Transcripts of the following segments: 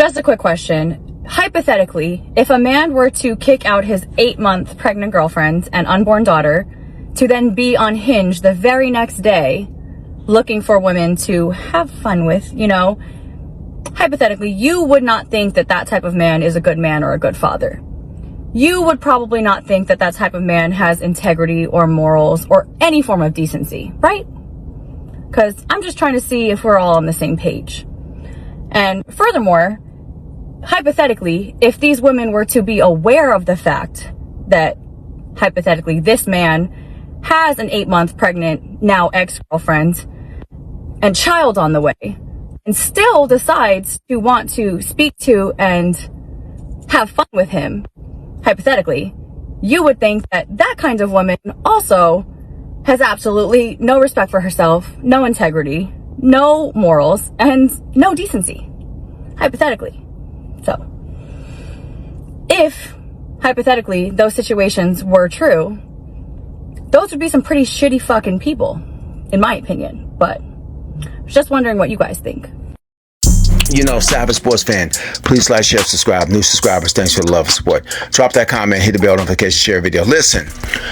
just a quick question. Hypothetically, if a man were to kick out his 8-month pregnant girlfriend and unborn daughter to then be on Hinge the very next day looking for women to have fun with, you know, hypothetically, you would not think that that type of man is a good man or a good father. You would probably not think that that type of man has integrity or morals or any form of decency, right? Because I'm just trying to see if we're all on the same page. And furthermore, hypothetically, if these women were to be aware of the fact that, hypothetically, this man has an 8-month pregnant, now ex-girlfriend, and child on the way, and still decides to want to speak to and have fun with him, hypothetically, you would think that that kind of woman also has absolutely no respect for herself, no integrity, no morals, and no decency, hypothetically. So, if, hypothetically, those situations were true, those would be some pretty shitty fucking people, in my opinion. But I was just wondering what you guys think. You know, Savage Sports fan, please like, share, subscribe. New subscribers, thanks for the love and support. Drop that comment, hit the bell notification, share a video. Listen,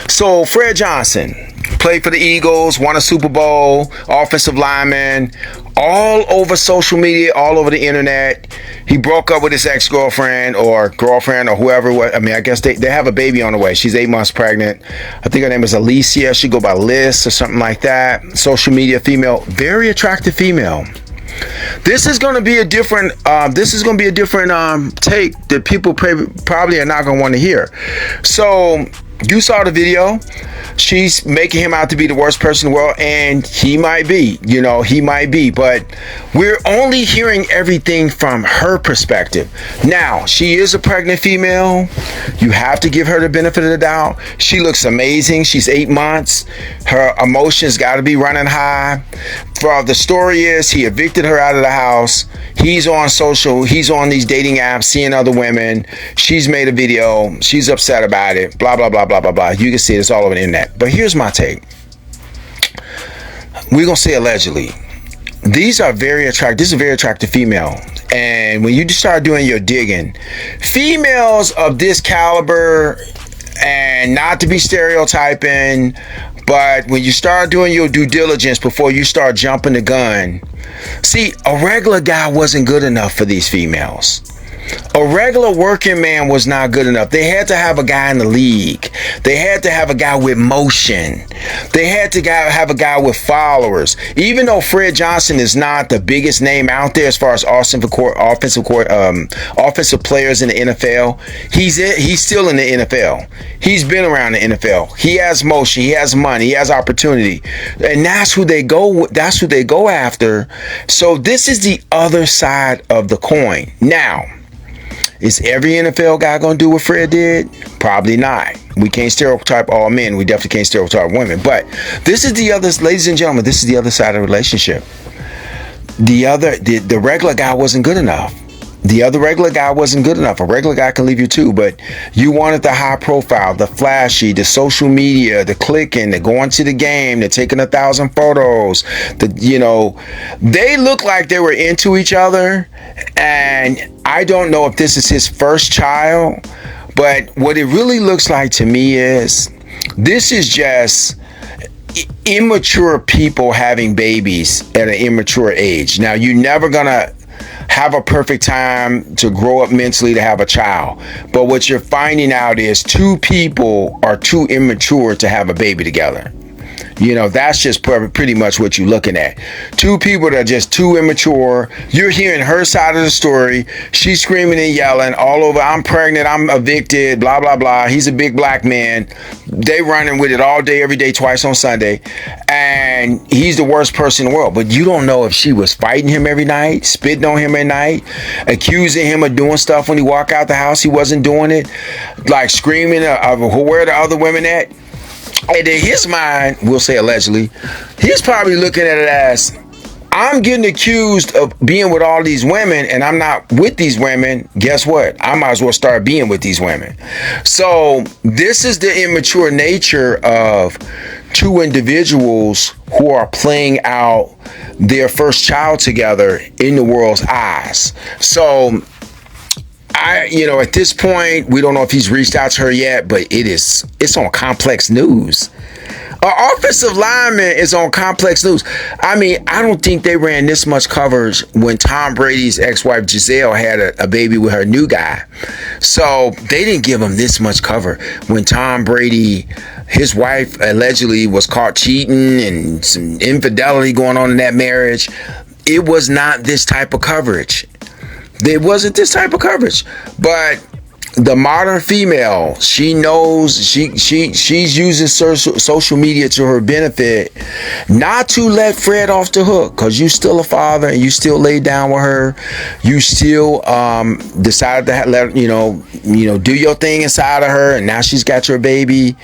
so Fred Johnson played for the Eagles, won a Super Bowl, offensive lineman, all over social media, all over the internet. He broke up with his ex-girlfriend or girlfriend or whoever. I mean, I guess they have a baby on the way. She's 8 months pregnant. I think her name is Alicia. She go by Lyss or something like that. Social media female, very attractive female. This is going to be a different take that people probably are not going to want to hear. So you saw the video. She's making him out to be the worst person in the world, and he might be, but we're only hearing everything from her perspective. Now, she is a pregnant female. You have to give her the benefit of the doubt. She looks amazing. She's 8 months. Her emotions got to be running high. The story is he evicted her out of the house. He's on these dating apps, seeing other women. She's made a video. She's upset about it. Blah, blah, blah, blah, blah, blah. You can see it's all over the internet. But here's my take. We're going to say allegedly. These are very attractive. This is a very attractive female. And when you start doing your digging, females of this caliber, and not to be stereotyping, but when you start doing your due diligence before you start jumping the gun, see, a regular guy wasn't good enough for these females. A regular working man was not good enough. They had to have a guy in the league. They had to have a guy with motion. They had to have a guy with followers. Even though Fred Johnson is not the biggest name out there as far as offensive players in the NFL, he's still in the NFL. He's been around the NFL. He has motion. He has money. He has opportunity, and that's who they go. That's who they go after. So this is the other side of the coin. Now, is every NFL guy going to do what Fred did? Probably not. We can't stereotype all men. We definitely can't stereotype women. But this is the other, ladies and gentlemen, this is the other side of the relationship. The regular guy wasn't good enough. The other regular guy wasn't good enough. A regular guy can leave you too, but you wanted the high profile, the flashy, the social media, the clicking, the going to the game, the taking 1,000 photos. They look like they were into each other, and I don't know if this is his first child, but what it really looks like to me is this is just immature people having babies at an immature age. Now, you're never gonna have a perfect time to grow up mentally to have a child, but what you're finding out is two people are too immature to have a baby together. That's just pretty much what you're looking at. Two people that are just too immature. You're hearing her side of the story. She's screaming and yelling all over. I'm pregnant. I'm evicted. Blah, blah, blah. He's a big black man. They running with it all day, every day, twice on Sunday. And he's the worst person in the world. But you don't know if she was fighting him every night, spitting on him at night, accusing him of doing stuff when he walked out the house. He wasn't doing it. Like screaming, where are the other women at? And in his mind, we'll say allegedly, he's probably looking at it as, I'm getting accused of being with all these women and I'm not with these women. Guess what? I might as well start being with these women. So this is the immature nature of two individuals who are playing out their first child together in the world's eyes. So at this point, we don't know if he's reached out to her yet, but it's on Complex News. Our offensive lineman is on Complex News. I mean, I don't think they ran this much coverage when Tom Brady's ex-wife Giselle had a baby with her new guy. So they didn't give him this much cover when Tom Brady, his wife allegedly was caught cheating and some infidelity going on in that marriage. It was not this type of coverage. It wasn't this type of coverage. But the modern female, she knows she's using social media to her benefit, not to let Fred off the hook, because you still a father and you still laid down with her. You still decided to let do your thing inside of her, and now she's got your baby.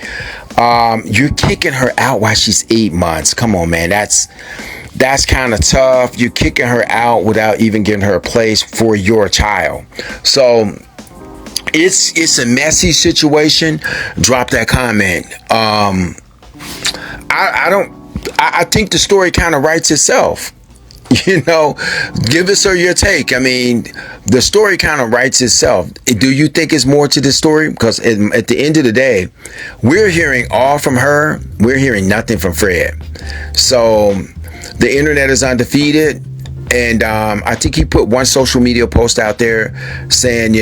You're kicking her out while she's 8 months. Come on, man, that's kind of tough. You're kicking her out without even giving her a place for your child. So it's a messy situation. Drop that comment. I think the story kind of writes itself. Give us your take. I mean, the story kind of writes itself. Do you think it's more to this story? Because at the end of the day, we're hearing all from her. We're hearing nothing from Fred. So the internet is undefeated. And I think he put one social media post out there saying,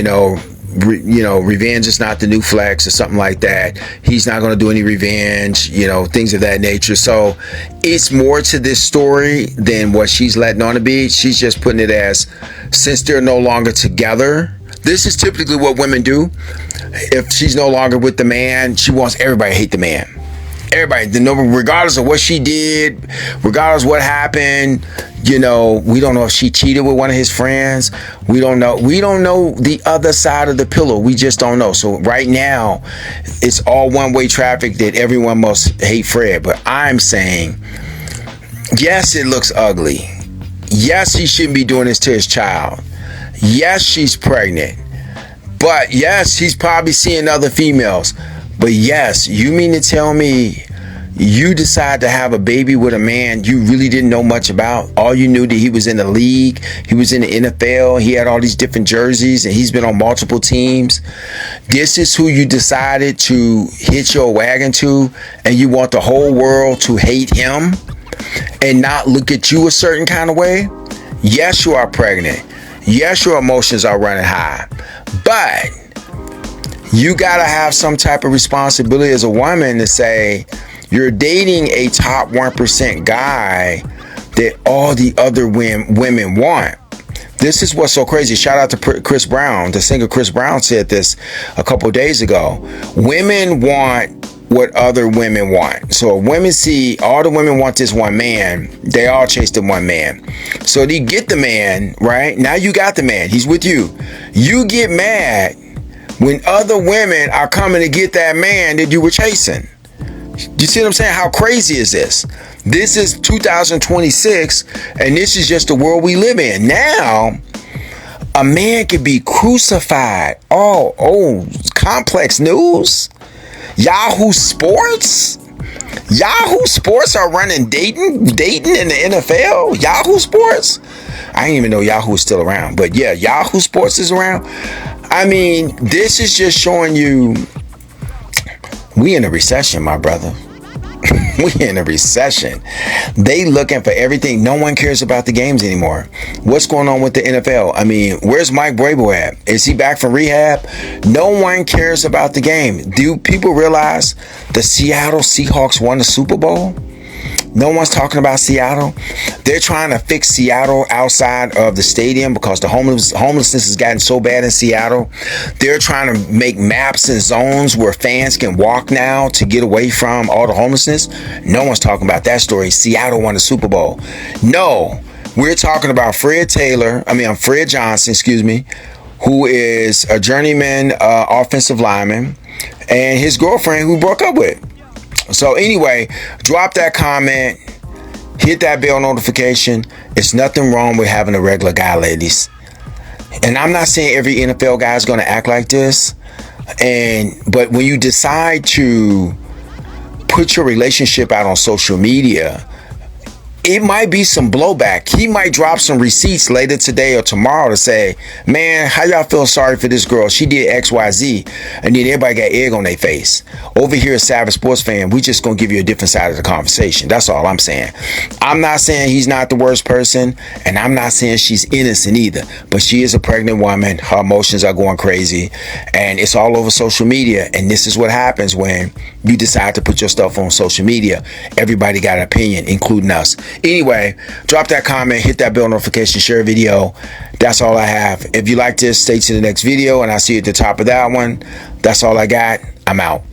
revenge is not the new flex or something like that. He's not going to do any revenge, things of that nature. So it's more to this story than what she's letting on to be. She's just putting it as, since they're no longer together. This is typically what women do. If she's no longer with the man, she wants everybody to hate the man. Everybody, regardless of what she did, regardless of what happened, we don't know if she cheated with one of his friends. We don't know. We don't know the other side of the pillow. We just don't know. So right now, it's all one-way traffic that everyone must hate Fred. But I'm saying, yes, it looks ugly. Yes, he shouldn't be doing this to his child. Yes, she's pregnant. But yes, he's probably seeing other females. But yes, you mean to tell me you decide to have a baby with a man you really didn't know much about? All you knew that he was in the league, he was in the NFL, he had all these different jerseys, and he's been on multiple teams. This is who you decided to hitch your wagon to, and you want the whole world to hate him and not look at you a certain kind of way? Yes, you are pregnant. Yes, your emotions are running high. But you gotta have some type of responsibility as a woman to say you're dating a top 1% guy that all the other women want. This is what's so crazy. Shout out to Chris Brown. The singer Chris Brown said this a couple days ago. Women want what other women want. So women see all the women want this one man. They all chase the one man. So they get the man, right? Now you got the man. He's with you. You get mad when other women are coming to get that man that you were chasing. You see what I'm saying? How crazy is this? This is 2026, and this is just the world we live in. Now, a man could be crucified. Oh, Complex News? Yahoo Sports? Yahoo Sports are running Dayton in the NFL? Yahoo Sports? I didn't even know Yahoo was still around. But yeah, Yahoo Sports is around. I mean, this is just showing you we in a recession, my brother. We in a recession. They looking for everything. No one cares about the games anymore. What's going on with the NFL? I mean, where's Mike Vrabel at? Is he back from rehab? No one cares about the game. Do people realize the Seattle Seahawks won the Super Bowl? No one's talking about Seattle. They're trying to fix Seattle outside of the stadium because the homelessness has gotten so bad in Seattle. They're trying to make maps and zones where fans can walk now to get away from all the homelessness. No one's talking about that story. Seattle won the Super Bowl. No, we're talking about Fred Johnson, who is a journeyman offensive lineman, and his girlfriend who broke up with. So anyway, drop that comment, hit that bell notification. It's nothing wrong with having a regular guy, ladies. And I'm not saying every NFL guy is going to act like this. But when you decide to put your relationship out on social media, it might be some blowback. He might drop some receipts later today or tomorrow to say, man, how y'all feel sorry for this girl? She did XYZ. And then everybody got egg on their face. Over here at Savage Sports Fan, we just gonna give you a different side of the conversation. That's all I'm saying. I'm not saying he's not the worst person, and I'm not saying she's innocent either. But she is a pregnant woman. Her emotions are going crazy. And it's all over social media. And this is what happens when you decide to put your stuff on social media. Everybody got an opinion, including us. Anyway, drop that comment, hit that bell notification, share a video. That's all I have. If you like this, stay to the next video, and I'll see you at the top of that one. That's all I got. I'm out.